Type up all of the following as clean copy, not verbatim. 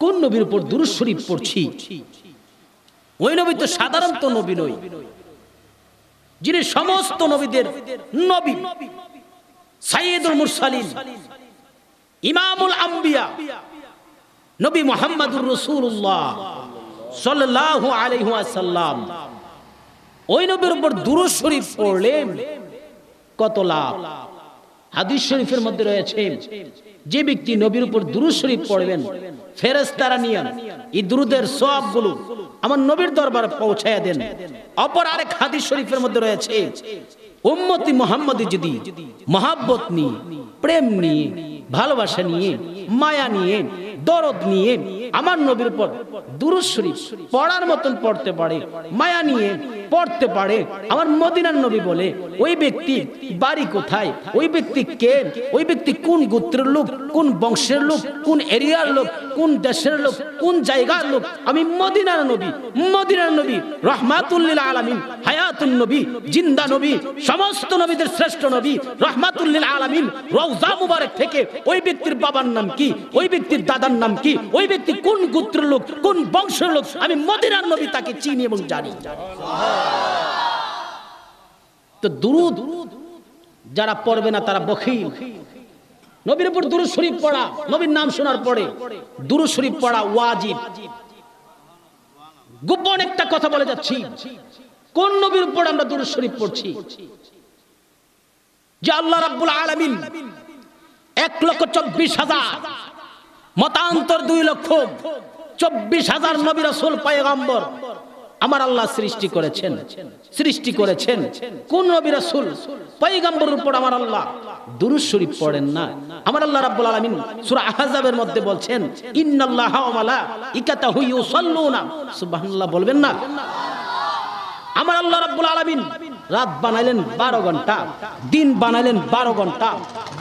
কোন নবীর উপর দুরূদ শরীফ পড়ছি? ওই নবী তো সাধারণত নবী নয়, যিনি সমস্ত নবীদের নবী, সাইয়্যিদুল মুরসালিন, ইমামুল আম্বিয়া, নবী মুহাম্মদুর রাসূলুল্লাহ সাল্লাল্লাহু আলাইহি ওয়াসাল্লাম। ওই নবীর উপর দুরূদ শরীফ পড়লে কত লাভ। হাদিস শরীফের মধ্যে রয়েছে, যে ব্যক্তি নবীর উপর দুরূদ শরীফ পড়বেন, ফেরেশতারা নিয়ে এই দুরূদের সওয়াবগুলো আমার নবীর দরবারে পৌঁছায়া দেন। অপর আরেক হাদিস শরীফের মধ্যে রয়েছে, উম্মতি মুহাম্মদী যদি মহব্বত নিয়ে, প্রেম নিয়ে, ভালোবাসা নিয়ে, মায়া নিয়ে, দরদ নিয়ে আমার নবীর উপর দুরূদ শরীফ পড়ার মতন পড়তে পারে, মায়া নিয়ে পড়তে পারে, আমার মদিনার নবী বলে ওই ব্যক্তি বাড়ি কোথায়, ওই ব্যক্তি কে, ওই ব্যক্তি কোন গোত্রের লোক, কোন বংশের লোক, কোন এরিয়ার লোক, কোন দেশের লোক, কোন জায়গার লোক, আমি মদিনার নবী, মদিনার নবী, রহমাতুল লিল আলামিন, হায়াতুন নবী, জিন্দা নবী, সমস্ত নবীদের শ্রেষ্ঠ নবী, রহমাতুল লিল আলামিন, রওজা মুবারক থেকে ওই ব্যক্তির বাবার নাম কি, ওই ব্যক্তির দাদার নাম কি, ওই ব্যক্তি কোন গোত্রের লোক, কোন বংশের লোক, আমি মদিনার নবী তাকে চিনি এবং জানি। তো দুরূদ যারা পড়বে না তারা বখিল। নবীর উপর দুরূদ শরীফ পড়া, নবীর নাম শোনার পরে দুরূদ শরীফ পড়া ওয়াজিব। গোপন একটা কথা বলে যাচ্ছি, কোন নবীর উপর আমরা দুরূদ শরীফ পড়ছি? যে আল্লাহ রাব্বুল আলামিন 1,24,000, মতান্তর 2,24,000 নবী রাসূল পয়গম্বর আমার আল্লাহ সৃষ্টি করেছেন। কোন নবী রাসূল পয়গম্বরের উপর আমার আল্লাহ দুরূদ শরীফ পড়েন না? আমার আল্লাহ রাব্বুল আলামিন সূরা আহজাবের মধ্যে বলছেন, ইন্নাল্লাহা ওয়া মালাইকাতাহু ইউসাল্লুনা, সুবহানাল্লাহ বলবেন না? আমার আল্লাহ রাব্বুল আলামিন রাত বানাইলেন 12 ঘন্টা, দিন বানাইলেন 12 ঘন্টা,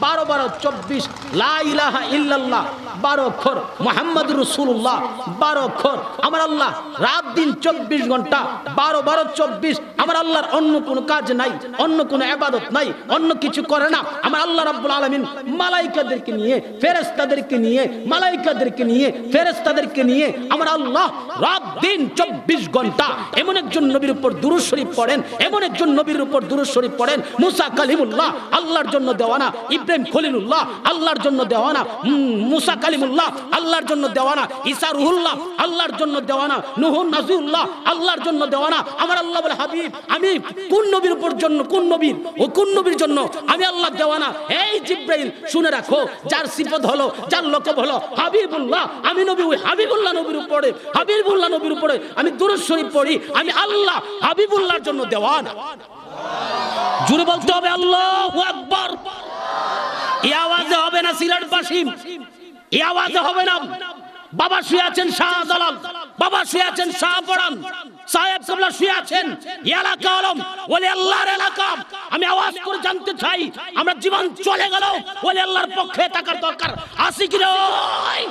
12 12 24, লা ইলাহা ইল্লাল্লাহ 12 অক্ষর, মুহাম্মাদুর রাসূলুল্লাহ 12 অক্ষর। আমার আল্লাহ রাত দিন 24 ঘন্টা, 12 12 24। আমার আল্লাহর অন্য কোনো কাজ নাই, অন্য কোনো ইবাদত নাই, অন্য কিছু করে না। আমার আল্লাহ রাব্বুল আলামিন মালায়েকাদেরকে নিয়ে, ফেরেশতাদেরকে নিয়ে, মালায়েকাদেরকে নিয়ে, ফেরেশতাদেরকে নিয়ে আমার আল্লাহ রাত দিন 24 ঘন্টা এমন একজন নবীর উপর দুরূদ শরীফ পড়েন, এমন একজন নবীর উপর দুরূদ শরীফ পড়েন। মুসা কালিমুল্লাহ আল্লাহর জন্য দেওয়ানা, ইব্রাহিম খলিলুল্লাহ আল্লাহর জন্য দেওয়ানা, মুসা কালিমুল্লাহ আল্লাহর জন্য দেওয়ানা, ঈসা রুহুল্লাহ আল্লাহর জন্য দেওয়ানা, নূহ নাজিউল্লাহ আল্লাহর জন্য দেওয়ানা। আমার আল্লাহ বলে, হাবিব আমি কোন নবীর উপর জন্য, কোন নবীর ও কোন নবীর জন্য আমি আল্লাহ দেওয়ানা? এই জিবরাইল শুনে রাখো, যার সিফত হলো, যার লকব হলো হাবিবুল্লাহ, আমি নবী ওই হাবিবুল্লাহ নবীর উপরে, হাবিবুল্লাহ নবীর উপরে আমি দুরূদ শরীফ পড়ি, আমি আল্লাহ হাবিবুল্লাহর জন্য দেওয়ানা। জোরে বলতে হবে আল্লাহু আকবার। এই আওয়াজে হবে না সিলেটবাসী, এই আওয়াজে হবে না। বাবা শুয়ে আছেন শাহজালাল, বাবা শুয়ে আছেন শাহপরান, সাহেব কাবলা শুয়ে আছেন, এলাকা আলম ওলি আল্লাহর এলাকা। আমি আওয়াজ করে জানতে চাই, আমরা জীবন চলে গেল ওলি আল্লাহর পক্ষে থাকার দরকার আছে কি নয়?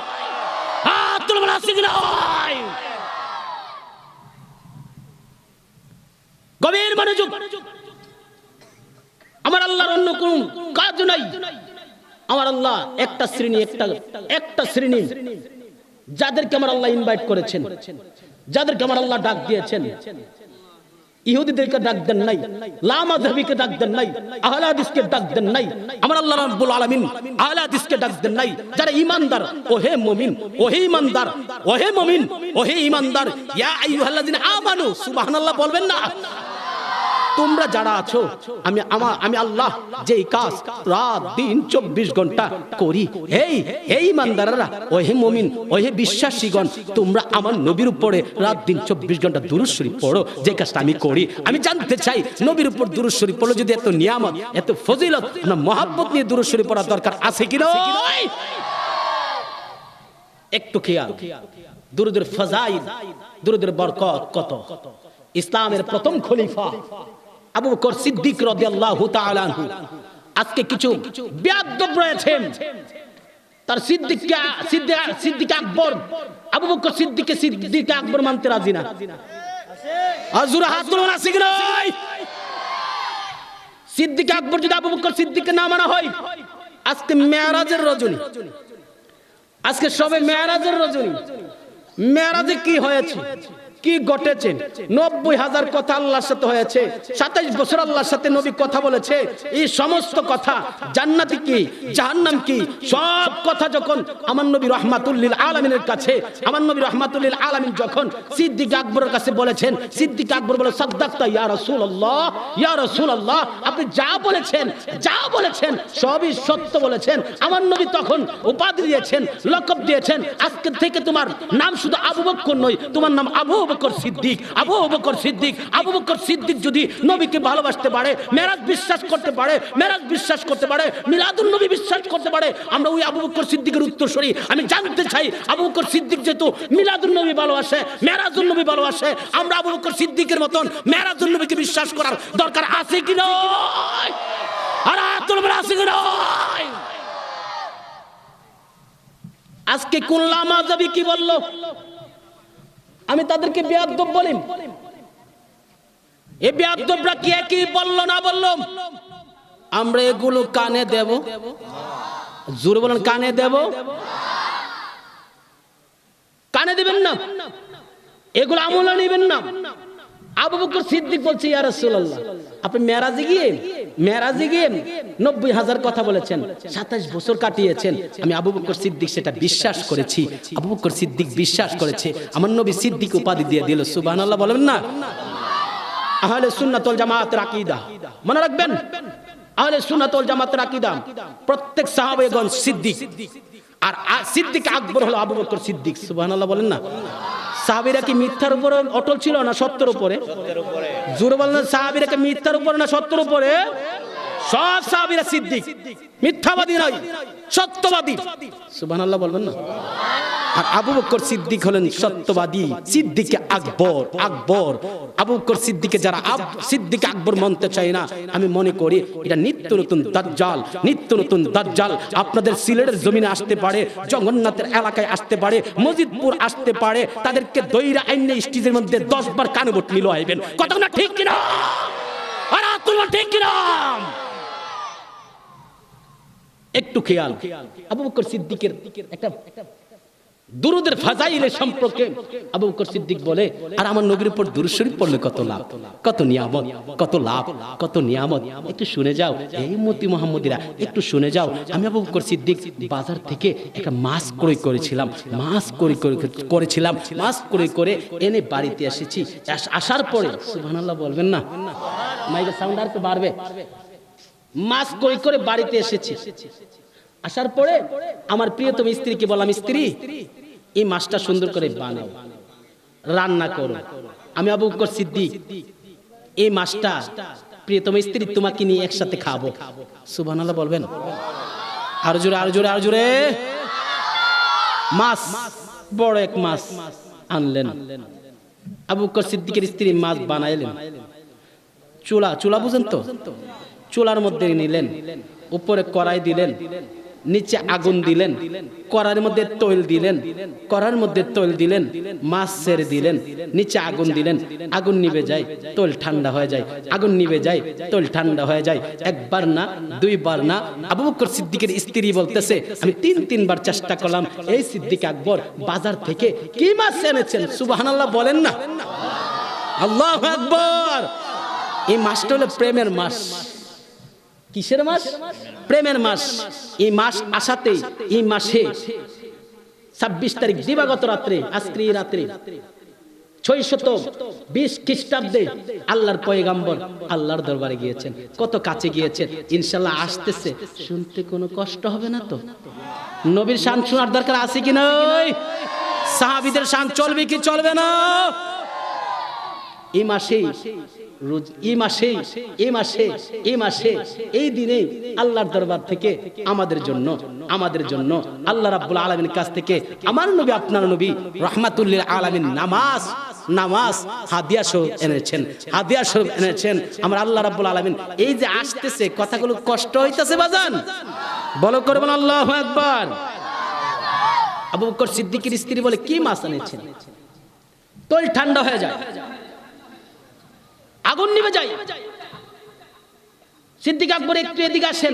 হাত তুলবেন, আছে কি নয়? গভীর মনোযোগ। আমার আল্লাহর অন্য কোন কাজ নাই। আমার আল্লাহ একটা শ্রেণী যাদেরকে আমার আল্লাহ ইনভাইট করেছেন, যাদেরকে আমার আল্লাহ ডাক দিয়েছেন, ইহুদিদেরকে ডাক দেন নাই, লা মাযহাবিকে ডাক দেন নাই, আহলে হাদিসকে ডাক দেন নাই। আমার আল্লাহ রাব্বুল আলামিন আহলে হাদিসকে ডাক দেন নাই। যারা ঈমানদার, ও হে মুমিন, ও হে ঈমানদার, ও হে মুমিন, ও হে ঈমানদার, ইয়া আইয়ুহাল্লাযিনা আমানু, সুবহানাল্লাহ বলবেন না? তোমরা যারা আছো, আমি আল্লাহ যেই কাজ রাত দিন 24 ঘন্টা করি, এই ইমানদাররা, ও হে মুমিন, ও হে বিশ্বাসীগণ, তোমরা আমার নবীর উপরে রাত দিন 24 ঘন্টা দুরূদ শরীফ পড়ো। যে কাজটা আমি করি, আমি জানতে চাই নবীর উপর দুরূদ শরীফ পড়লে যদি এত নিয়ামত, এত ফজিলত, না মহব্বত নিয়ে দুরূদ শরীফ পড়ার দরকার আছে কি না? একটু খেয়াল, দুরূদের ফজাইল, দুরূদের বরকত কত। ইসলামের প্রথম খলিফা আবু বকর সিদ্দিক রাদিয়াল্লাহু তাআলা আনহু, আজকে কিছু বেয়াদব রয়েছেন, তার সিদ্দিক আকবর, আবু বকর সিদ্দিক আকবর মানতে রাজি না। আজুরা হাত তুলুন, আছে কি নাই? সিদ্দিক আকবর যদি আবু বকর সিদ্দিককে না মানা হয়, আজকে মেরাজের রজনী আজকে সবে মেরাজের রজনী। মেরাজে কি হয়েছে, কি ঘটেছে? 90,000 কথা আল্লাহর সাথে হয়েছে। 27 বছর আল্লাহর সাথে নবী কথা বলেছে। এই সমস্ত কথা, জান্নাতি কি জাহান্নাম কি, সব কথা যখন আমার নবী রাহমাতুল লিল আলামিনের কাছে, আমার নবী রাহমাতুল লিল আলামিন যখন সিদ্দিক আকবরের কাছে বলেছেন, সিদ্দিক আকবর বলে, সাদ্দাকতা ইয়া রাসূলুল্লাহ, ইয়া রাসূলুল্লাহ, আপনি যা বলেছেন সবই সত্য বলেছেন। আমার নবী তখন উপাধি দিয়েছেন, লকব দিয়েছেন, আজকে থেকে তোমার নাম শুধু আবু বকর নয়, তোমার নাম আবু বকর সিদ্দিক। আবু বকর সিদ্দিক, আবু বকর সিদ্দিক যদি নবীকে ভালোবাসতে পারে, মেরাজ বিশ্বাস করতে পারে, মিলাদুন নবী বিশ্বাস করতে পারে, আমরা ওই আবু বকর সিদ্দিকের উত্তরসূরি। আমি জানতে চাই, আবু বকর সিদ্দিক যেহেতু মিলাদুন নবী ভালোবাসে, মেরাজুন নবী ভালোবাসে, আমরা আবু বকর সিদ্দিকের মতন মেরাজুন নবীকে বিশ্বাস করার দরকার আছে কি নয়? আর আছে কি নয়? আজকে কোন লামাযাবি কি বলল? আমি তাদেরকে বেয়াদব বলি। এই বেয়াদবরা কি একই বলল না বলল? আমরা এগুলো কানে দেব? জোরে বলেন, কানে দেব? কানে দিবেন না, এগুলো আমলে নেবেন না। আবু বকর সিদ্দিক বলছে, ইয়া রাসূলুল্লাহ, আপনি মেরাজে গিয়ে 90,000 কথা বলেছেন, 27 বছর কাটিয়েছেন। আমি আবু বকর সিদ্দিক সেটা বিশ্বাস করেছি। আবু বকর সিদ্দিক বিশ্বাস করেছে, আমার নবী সিদ্দিক উপাধি দিয়ে দিল। সুবহানাল্লাহ বলেন না? আহলে সুন্নাত ওয়াল জামাতের আকীদা মনে রাখবেন। আহলে সুন্নাত ওয়াল জামাতের আকীদা, প্রত্যেক সাহাবাগণ সিদ্দিক, আর সিদ্দিক আকবর হলো আবু বকর সিদ্দিক। সুবহানাল্লাহ বলেন না? সাহাবীরা কি মিথ্যার উপরে অটল ছিল না সত্যের উপরে? জোরে বলেন, সাহাবীরা কি মিথ্যার উপরে না সত্যের উপরে? সব সাহাবীরা সিদ্দিক, মিথ্যাবাদী নয়, সত্যবাদী। সুবহানাল্লাহ বলবেন না? আর আবু বকর সিদ্দিক হলেন সত্যবাদী, সিদ্দিক আকবর। আবু বকর সিদ্দিকে যারা সিদ্দিক আকবর মানতে চায় না, আমি মনে করি এটা নিত্য নতুন দাজ্জাল আপনাদের সিলেটের জমিনে আসতে পারে, জগন্নাথের এলাকায় আসতে পারে, মসজিদপুর আসতে পারে। তাদেরকে দইরা আইনে স্টেজের মধ্যে 10 বার কানে বট মিলো আইবেন। কথা না ঠিক কিনা? আর তোমার ঠিক কিনা? একটু খেয়াল। আবু বকর সিদ্দিকের একটা দুরুদের ফাজাইলের সম্পর্কে আবু বকর সিদ্দিক বলে, আর আমার নবীর উপর দুরূদ শরীফ পড়লে কত লাভ, কত নিয়ামত, কত লাভ, কত নিয়ামত। একটু শুনে যাও এই উম্মতি মুহাম্মদীরা, একটু শুনে যাও। আমি আবু বকর সিদ্দিক বাজার থেকে একটা মাছ ক্রয় করেছিলাম, মাছ ক্রয় করে এনে বাড়িতে এসেছি। আসার পরে সুবহানাল্লাহ বলবেন না? মাইকের সাউন্ড আর একটু বাড়বে। মাছ ক্রয় করে বাড়িতে এসেছি। আসার পরে আমার প্রিয়তম স্ত্রীকে বললাম, স্ত্রী এই মাছটা সুন্দর করে বানাও, রান্না করো। আমি আবু বকর সিদ্দিক এই মাছটা প্রিয়তম স্ত্রী তোমাকে নিয়ে একসাথে খাবো। সুবহানাল্লাহ বলবেন? আরো জোরে। মাছ, বড় এক মাছ আনলেন। আবু বকর সিদ্দিকের স্ত্রী মাছ বানাইলেন। চুলা বুঝেন তো? চুলার মধ্যে নিলেন, উপরে কড়াই দিলেন, নিচে আগুন দিলেন, কড়াইয়ের মধ্যে তৈল দিলেন, মাছ ছেড়ে দিলেন, নিচে আগুন দিলেন, আগুন নিভে যায়, তৈল ঠান্ডা হয়ে যায়, আগুন নিভে যায়, তৈল ঠান্ডা হয়ে যায়। একবার না, দুইবার না। আবু বকর সিদ্দিকের স্ত্রী বলতেছে, আমি 3বার চেষ্টা করলাম। এই সিদ্দিক আকবর বাজার থেকে কি মাছ এনেছেন? সুবহানাল্লাহ বলেন না? আল্লাহু আকবার। এই মাছটা হলো প্রেমের মাছ। কিসের মাস? প্রেমের মাস। এই মাস আসাতে, এই মাসে 26 তারিখ দিবাগত রাত্রে, আজকে এই রাত্রে 620 খ্রিস্টাব্দে আল্লাহর পয়গাম্বর আল্লাহর দরবারে গিয়েছেন। কত কাছে গিয়েছেন। ইনশাআল্লাহ আসতেছে, শুনতে কোনো কষ্ট হবে না তো? নবীর শান শোনার দরকার আছে কি নয়? সাহাবীদের শান চলবে কি চলবে না? এই মাসে এই দিনে আল্লাহর দরবার থেকে আমাদের জন্য আল্লাহ রাব্বুল আলামিনের কাছ থেকে আমার নবী, আপনার নবী রাহমাতুল লিল আলামিন নামাজ হাদিয়া স্বরূপ এনেছেন। আমার আল্লাহ রাব্বুল আলামিন এই যে আসতেছে, কথাগুলো কষ্ট হইতাছে বাজান, বলো করবেন আল্লাহু আকবার। আবু বকর সিদ্দিকের স্ত্রী বলে, কি মাছ এনেছেন? তৈল ঠান্ডা হয়ে যায়, আগুন নিভে যায়। সিদ্দিক আকবর একটু এদিকে আসেন।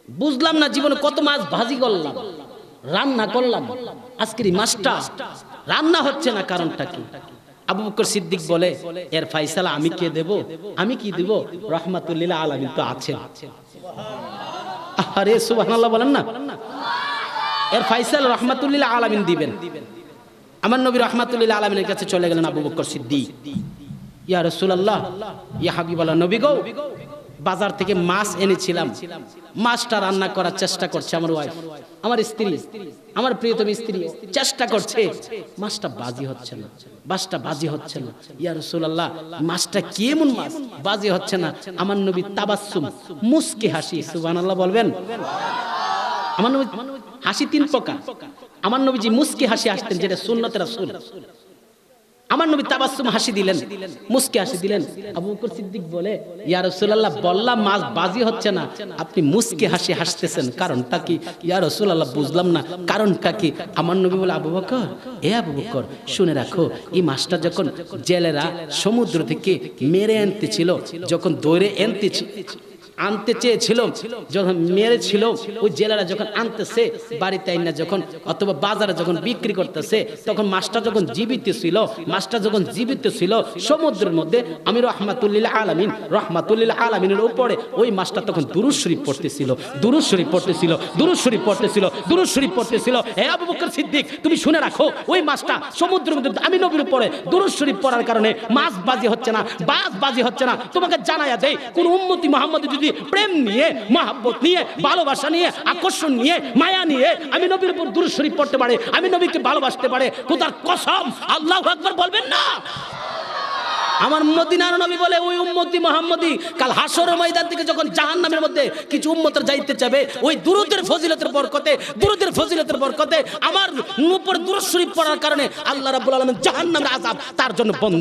বুঝলাম না জীবনে কত মাছ ভাজি করলাম, রান্না করলাম, আজকের এই মাছটা রান্না হচ্ছে না, কারণটা কি? আবু বকর সিদ্দিক বলে, এর ফয়সালা আমি কে দেব? আমি কি দেব? রাহমাতুল লিল আলামিন তো আছেন। আরে সুবহানাল্লাহ বলেন না। এর ফয়সালা রাহমাতুল লিল আলামিন দিবেন। আমার নবী রাহমাতুল লিল আলামিনের কাছে চলে গেলেন আবু বকর সিদ্দিক। ইয়া রাসূলুল্লাহ, ইয়া হাবিবাল্লাহ, নবী গো, বাজার থেকে মাছ এনেছিলাম, মাছটা রান্না করার চেষ্টা করছে আমার ওয়াইফ, আমার স্ত্রী, আমার প্রিয়তম স্ত্রী চেষ্টা করছে, মাছটা বাজি হচ্ছে না, মাছটা বাজি হচ্ছে না। ইয়া রাসূলুল্লাহ, মাছটা কেমন মাছ, বাজি হচ্ছে না। আমার নবী তাবাসসুম, মুস্কি হাসি, সুবহানাল্লাহ বলবেন। আমার নবী হাসি তিন প্রকার। আমার নবীজি মুস্কি হাসি হাসতেন, যেটা সুন্নতে রাসূল। আমার নবী তাবাসসুম হাসি দিলেন, মুস্কি হাসি দিলেন। আবু বকর সিদ্দিক বলে, ইয়া রাসূলুল্লাহ, বললাম মাছ বাজি হচ্ছে না, আপনি মুস্কি হাসি হাসতেছেন, কারণটা কি? ইয়া রাসূলুল্লাহ, বুঝলাম না, কারণটা কি? আমার নবী বলে, আবু বকর, এ আবু বকর, শুনে রাখো, এই মাছটা যখন জেলেরা সমুদ্র থেকে মেরে আনতেছিল, যখন ধরে আনতে চেয়েছিল, যখন মেরেছিল, ওই জেলেরা যখন আনতেছে বাড়িতে আইনা, যখন অথবা বাজারে যখন বিক্রি করতেছে, তখন মাছটা যখন জীবিত ছিল, মাছটা যখন জীবিত ছিল সমুদ্রের মধ্যে, আমি রাহমাতুল লিল আলামিন, রাহমাতুল লিল আলামিনের উপরে ওই মাছটা তখন দুরূদ শরীফ পড়তেছিল, দুরূদ শরীফ পড়তেছিল, দুরূদ শরীফ পড়তেছিল, দুরূদ শরীফ পড়তেছিল। হে আবু বকর সিদ্দিক, তুমি শুনে রাখো, ওই মাছটা সমুদ্রের মধ্যে আমি নবীর উপরে দুরূদ শরীফ পড়ার কারণে মাছ বাজি হচ্ছে না, বাজ বাজি হচ্ছে না। তোমাকে জানায়া দেই, কোন উম্মতি মুহাম্মদ যদি প্রেম নিয়ে, মহব্বত নিয়ে, ভালোবাসা নিয়ে, আকর্ষণ নিয়ে, মায়া নিয়ে আমি নবীর উপর দুরূদ শরীফ পড়তে পারে, আমি নবীকে ভালোবাসতে পারে, খোদার কসম, আল্লাহু আকবার বলবেন না? আমার মদিনার নবী বলে, ওই উম্মতি মুহাম্মদী কাল হাসরের ময়দান থেকে যখন জাহান্নামের মধ্যে কিছু উম্মতের যাইতে যাবে, ওই দুরূদের ফজিলতের বরকতে, দুরূদের ফজিলতের বরকতে আমার উপর দুরূদ শরীফ পড়ার কারণে আল্লাহ রাব্বুল আলামিন জাহান্নামের আযাব তার জন্য বন্ধ